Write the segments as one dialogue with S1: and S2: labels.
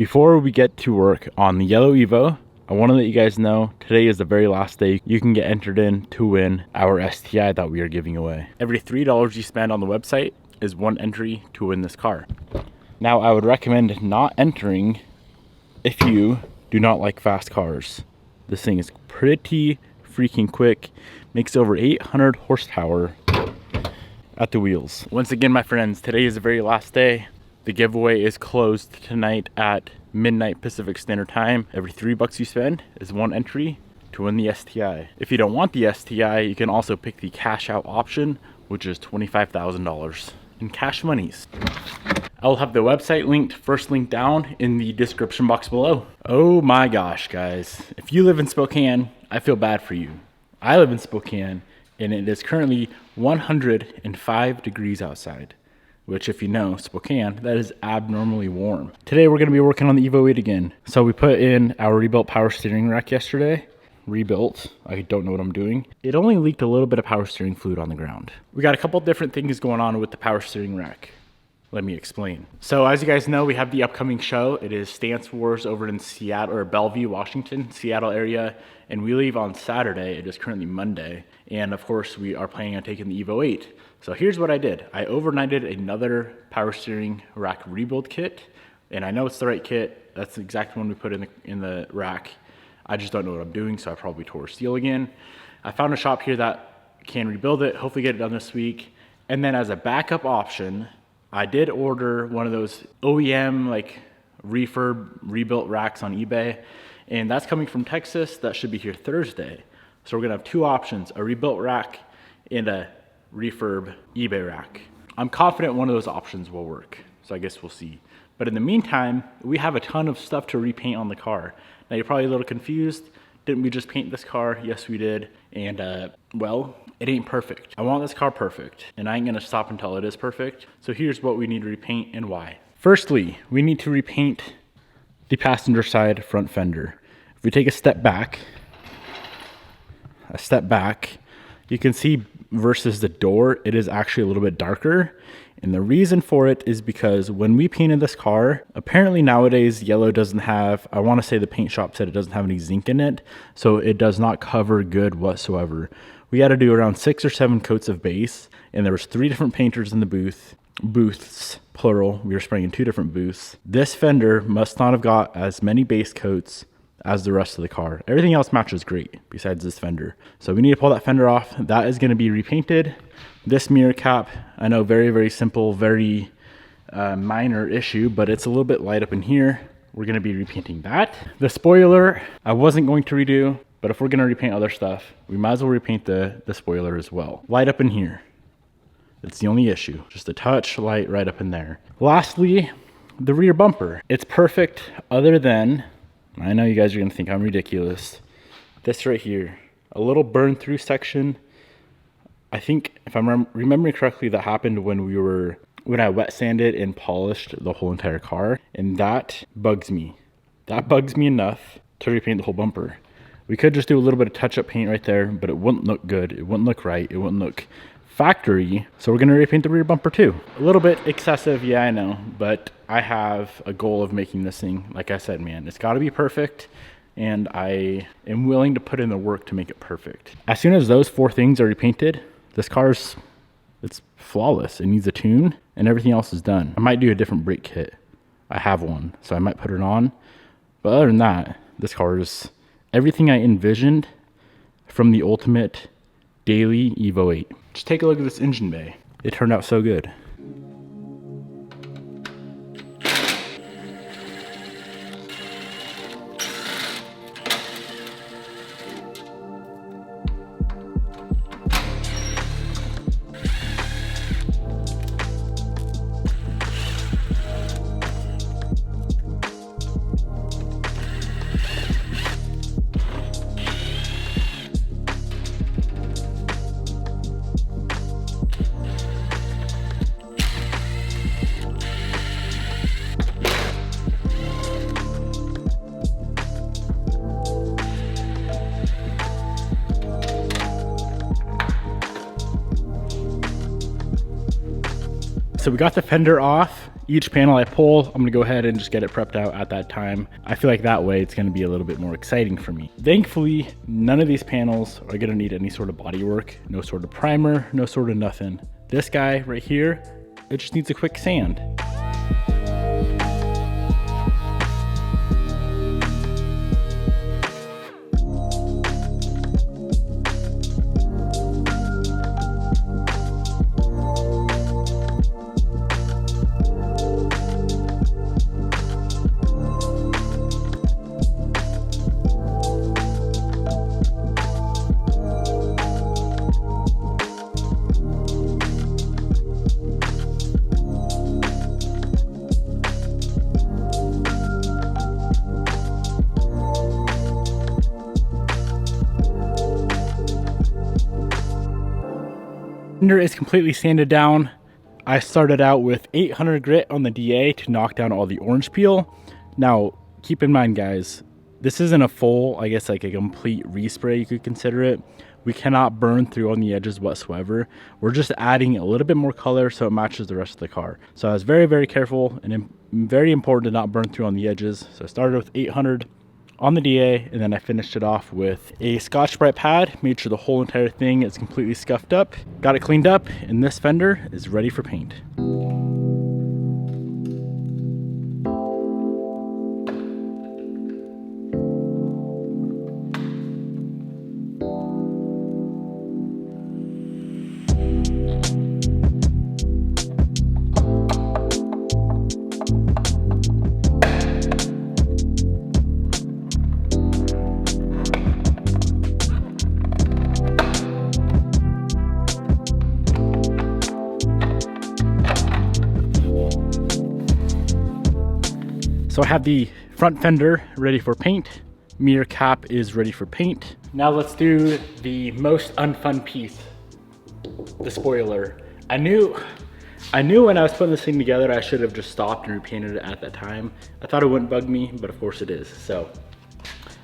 S1: Before we get to work on the yellow Evo, I want to let you guys know today is the very last day you can get entered in to win our STI that we are giving away. Every $3 you spend on the website is one entry to win this car. Now, I would recommend not entering if you do not like fast cars. This thing is pretty freaking quick, makes over 800 horsepower at the wheels. Once again, my friends, today is the very last day. The giveaway is closed tonight at midnight Pacific Standard Time. Every $3 you spend is one entry to win the STI. If you don't want the STI, you can also pick the cash out option, which is $25,000 in cash monies. I'll have the website linked, first link down in the description box below. Oh my gosh, guys. If you live in Spokane, I feel bad for you. I live in Spokane and it is currently 105 degrees outside. Which, if you know Spokane, that is abnormally warm. Today we're gonna be working on the Evo 8 again. So we put in our rebuilt power steering rack yesterday. Rebuilt, I don't know what I'm doing. It only leaked a little bit of power steering fluid on the ground. We got a couple different things going on with the power steering rack. Let me explain. So as you guys know, we have the upcoming show. It is Stance Wars over in Seattle, or Bellevue, Washington, Seattle area. And we leave on Saturday. It is currently Monday. And of course, we are planning on taking the Evo 8. So here's what I did. I overnighted another power steering rack rebuild kit. And I know it's the right kit. That's the exact one we put in the rack. I just don't know what I'm doing, so I probably tore steel again. I found a shop here that can rebuild it, hopefully get it done this week. And then as a backup option, I did order one of those OEM like refurb rebuilt racks on eBay, and that's coming from Texas. That should be here Thursday. So we're gonna have two options, a rebuilt rack and a refurb eBay rack. I'm confident one of those options will work, so I guess we'll see. But in the meantime, we have a ton of stuff to repaint on the car. Now you're probably a little confused. Didn't we just paint this car? Yes, we did. And well, it ain't perfect. I want this car perfect, and I ain't gonna stop until it is perfect. So here's what we need to repaint and why. Firstly, we need to repaint the passenger side front fender. If we take a step back, you can see versus the door, it is actually a little bit darker. And the reason for it is because when we painted this car, apparently nowadays yellow doesn't have, I want to say the paint shop said it doesn't have any zinc in it, so it does not cover good whatsoever. We had to do around 6 or 7 coats of base, and there was 3 different painters in the booths, plural. We were spraying in 2 different booths. This fender must not have got as many base coats as the rest of the car. Everything else matches great besides this fender. So we need to pull that fender off. That is going to be repainted. This mirror cap, I know, very, very simple, very minor issue, but it's a little bit light up in here. We're going to be repainting that. The spoiler, I wasn't going to redo, but if we're going to repaint other stuff, we might as well repaint the spoiler as well. Light up in here. It's the only issue. Just a touch light right up in there. Lastly, the rear bumper. It's perfect other than, I know you guys are going to think I'm ridiculous, this right here. A little burn through section. I think if I'm remembering correctly, that happened when I wet sanded and polished the whole entire car, and that bugs me. That bugs me enough to repaint the whole bumper. We could just do a little bit of touch-up paint right there, but it wouldn't look good. It wouldn't look right. It wouldn't look factory. So we're gonna repaint the rear bumper too. A little bit excessive, yeah, I know, but I have a goal of making this thing, like I said, man, it's gotta be perfect. And I am willing to put in the work to make it perfect. As soon as those 4 things are repainted, this car's, it's flawless. It needs a tune and everything else is done. I might do a different brake kit. I have one, so I might put it on. But other than that, this car is everything I envisioned from the ultimate daily Evo 8. Just take a look at this engine bay. It turned out so good. So we got the fender off. Each panel I pull, I'm gonna go ahead and just get it prepped out at that time. I feel like that way it's gonna be a little bit more exciting for me. Thankfully, none of these panels are gonna need any sort of body work, no sort of primer, no sort of nothing. This guy right here, it just needs a quick sand. Fender is completely sanded down. I started out with 800 grit on the DA to knock down all the orange peel. Now, keep in mind, guys, this isn't a full, I guess like a complete respray, you could consider it. We cannot burn through on the edges whatsoever. We're just adding a little bit more color so it matches the rest of the car. So I was very, very careful and very important to not burn through on the edges. So I started with 800 on the DA, and then I finished it off with a Scotch-Brite pad, made sure the whole entire thing is completely scuffed up, got it cleaned up, and this fender is ready for paint. So I have the front fender ready for paint. Mirror cap is ready for paint. Now let's do the most unfun piece, the spoiler. I knew when I was putting this thing together, I should have just stopped and repainted it at that time. I thought it wouldn't bug me, but of course it is. So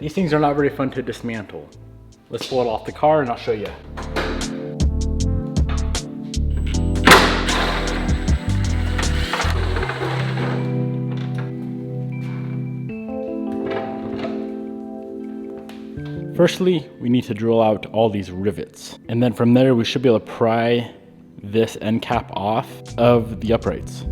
S1: these things are not very fun to dismantle. Let's pull it off the car and I'll show you. Firstly, we need to drill out all these rivets. And then from there, we should be able to pry this end cap off of the uprights.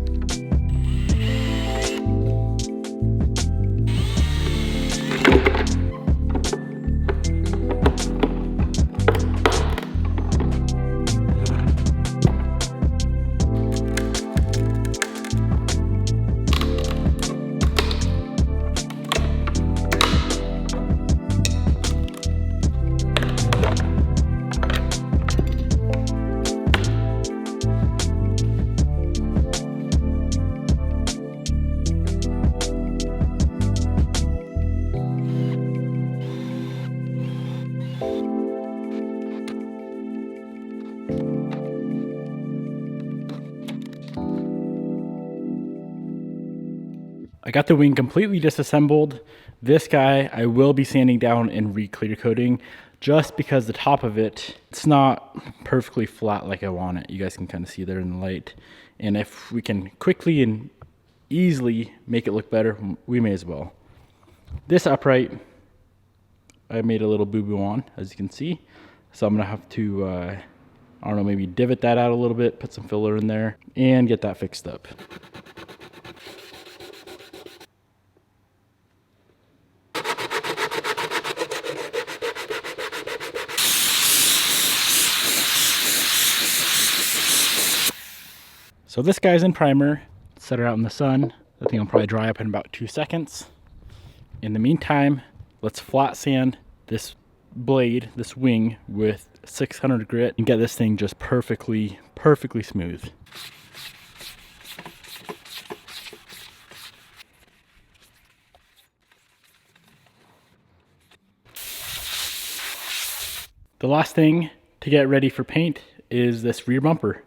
S1: I got the wing completely disassembled. This guy I will be sanding down and re-clear coating just because the top of it's not perfectly flat like I want it. You guys can kind of see there in the light. And if we can quickly and easily make it look better, we may as well. This upright, I made a little boo-boo on, as you can see. So I'm gonna have to, I don't know, maybe divot that out a little bit, put some filler in there, and get that fixed up. So this guy's in primer. Set it out in the sun. The thing will probably dry up in about 2 seconds. In the meantime, let's flat sand this blade, this wing, with 600 grit and get this thing just perfectly smooth. The last thing to get ready for paint is this rear bumper.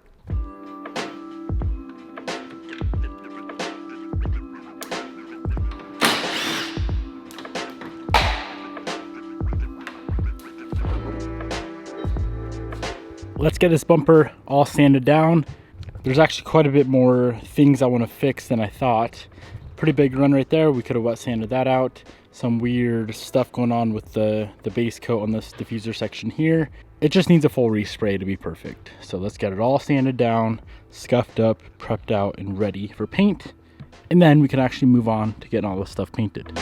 S1: Let's get this bumper all sanded down. There's actually quite a bit more things I want to fix than I thought. Pretty big run right there. We could have wet sanded that out. Some weird stuff going on with the base coat on this diffuser section here. It just needs a full respray to be perfect. So let's get it all sanded down, scuffed up, prepped out, and ready for paint. And then we can actually move on to getting all this stuff painted.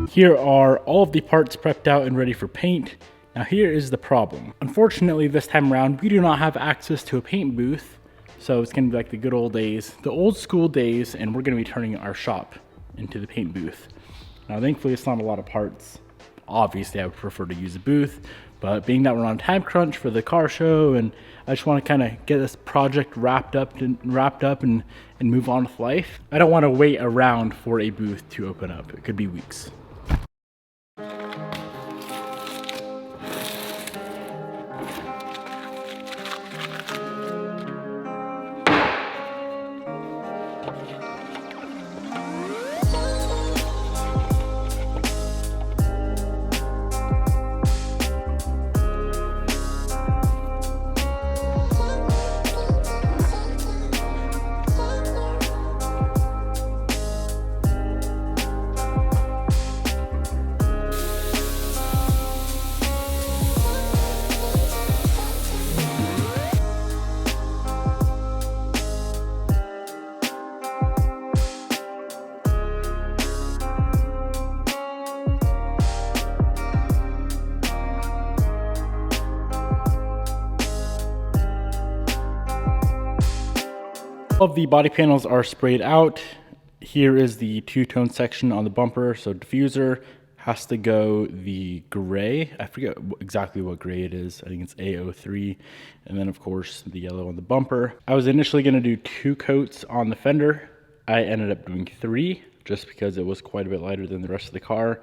S1: Here are all of the parts prepped out and ready for paint. Now here is the problem. Unfortunately, this time around, we do not have access to a paint booth. So it's gonna be like the good old days, the old school days, and we're gonna be turning our shop into the paint booth. Now thankfully it's not a lot of parts. Obviously I would prefer to use a booth, but being that we're on a time crunch for the car show, and I just wanna kinda get this project wrapped up and move on with life. I don't wanna wait around for a booth to open up. It could be weeks. All of the body panels are sprayed out. Here is the two-tone section on the bumper. So diffuser has to go the gray. I forget exactly what gray it is. I think it's A03. And then of course the yellow on the bumper. I was initially gonna do 2 coats on the fender. I ended up doing 3 just because it was quite a bit lighter than the rest of the car.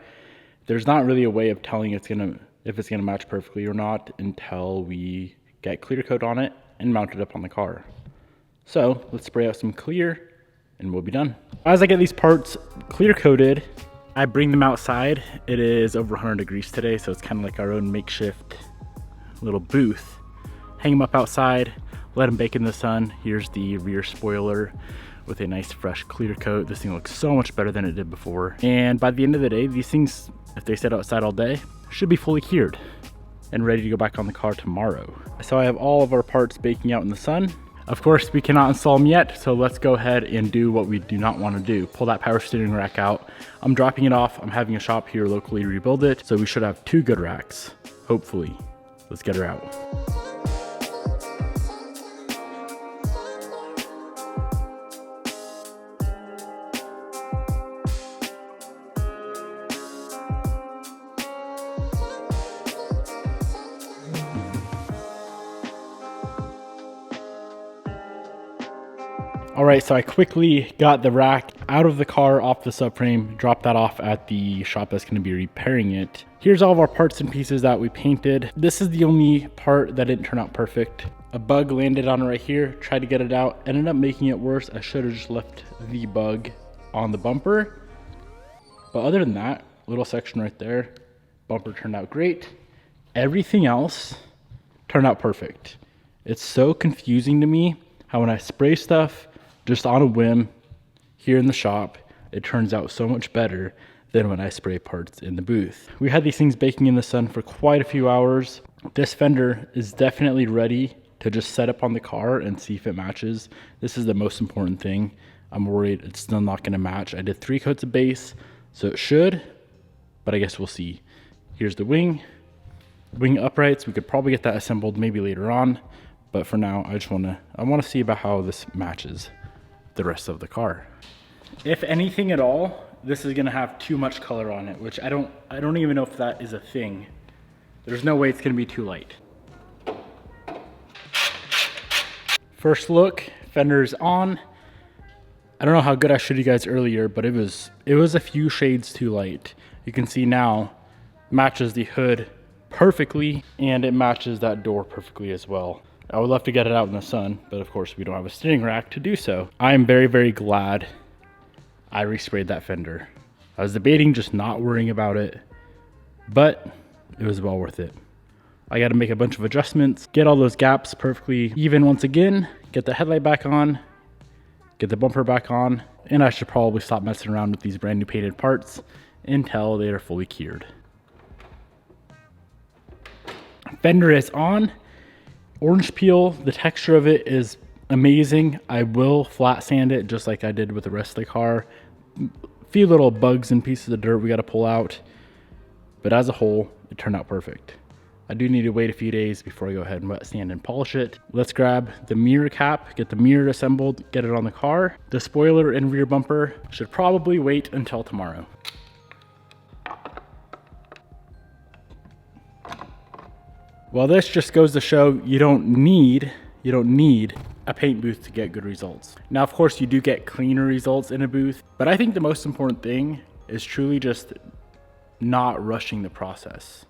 S1: There's not really a way of telling if it's gonna match perfectly or not until we get clear coat on it and mount it up on the car. So let's spray out some clear and we'll be done. As I get these parts clear coated, I bring them outside. It is over 100 degrees today, so it's kind of like our own makeshift little booth. Hang them up outside, let them bake in the sun. Here's the rear spoiler with a nice fresh clear coat. This thing looks so much better than it did before. And by the end of the day, these things, if they sit outside all day, should be fully cured and ready to go back on the car tomorrow. So I have all of our parts baking out in the sun. Of course, we cannot install them yet, so let's go ahead and do what we do not want to do. Pull that power steering rack out. I'm dropping it off. I'm having a shop here locally rebuild it, so we should have 2 good racks, hopefully. Let's get her out. All right, so I quickly got the rack out of the car, off the subframe, dropped that off at the shop that's gonna be repairing it. Here's all of our parts and pieces that we painted. This is the only part that didn't turn out perfect. A bug landed on it right here, tried to get it out, ended up making it worse. I should have just left the bug on the bumper. But other than that, little section right there, bumper turned out great. Everything else turned out perfect. It's so confusing to me how when I spray stuff, just on a whim here in the shop, it turns out so much better than when I spray parts in the booth. We had these things baking in the sun for quite a few hours. This fender is definitely ready to just set up on the car and see if it matches. This is the most important thing. I'm worried it's still not gonna match. I did 3 coats of base, so it should, but I guess we'll see. Here's the wing uprights. We could probably get that assembled maybe later on, but for now, I wanna see about how this matches the rest of the car. If anything at all, this is gonna have too much color on it, which I don't even know if that is a thing. There's no way it's gonna be too light. First look, fender's on. I don't know how good I showed you guys earlier, but it was a few shades too light. You can see now, matches the hood perfectly, and it matches that door perfectly as well. I would love to get it out in the sun, but of course we don't have a steering rack to do so. I am very, very glad I resprayed that fender. I was debating just not worrying about it, but it was well worth it. I got to make a bunch of adjustments, get all those gaps perfectly even once again, get the headlight back on, get the bumper back on, and I should probably stop messing around with these brand new painted parts until they are fully cured. Fender is on. Orange peel, the texture of it is amazing. I will flat sand it just like I did with the rest of the car. A few little bugs and pieces of dirt we got to pull out, but as a whole, it turned out perfect. I do need to wait a few days before I go ahead and wet sand and polish it. Let's grab the mirror cap, get the mirror assembled, get it on the car. The spoiler and rear bumper should probably wait until tomorrow. Well, this just goes to show you don't need a paint booth to get good results. Now, of course, you do get cleaner results in a booth, but I think the most important thing is truly just not rushing the process.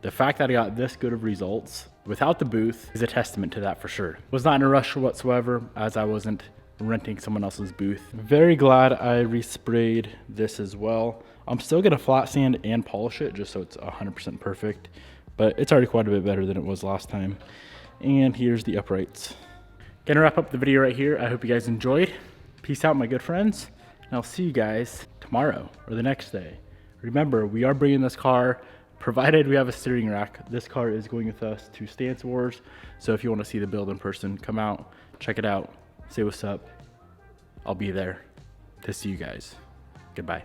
S1: The fact that I got this good of results without the booth is a testament to that for sure. Was not in a rush whatsoever, as I wasn't renting someone else's booth. Very glad I resprayed this as well. I'm still gonna flat sand and polish it just so it's 100% perfect, but it's already quite a bit better than it was last time. And here's the uprights. Gonna wrap up the video right here. I hope you guys enjoyed. Peace out, my good friends, and I'll see you guys tomorrow or the next day. Remember, we are bringing this car, provided we have a steering rack. This car is going with us to Stance Wars. So if you want to see the build in person, come out, check it out, say what's up. I'll be there to see you guys. Goodbye.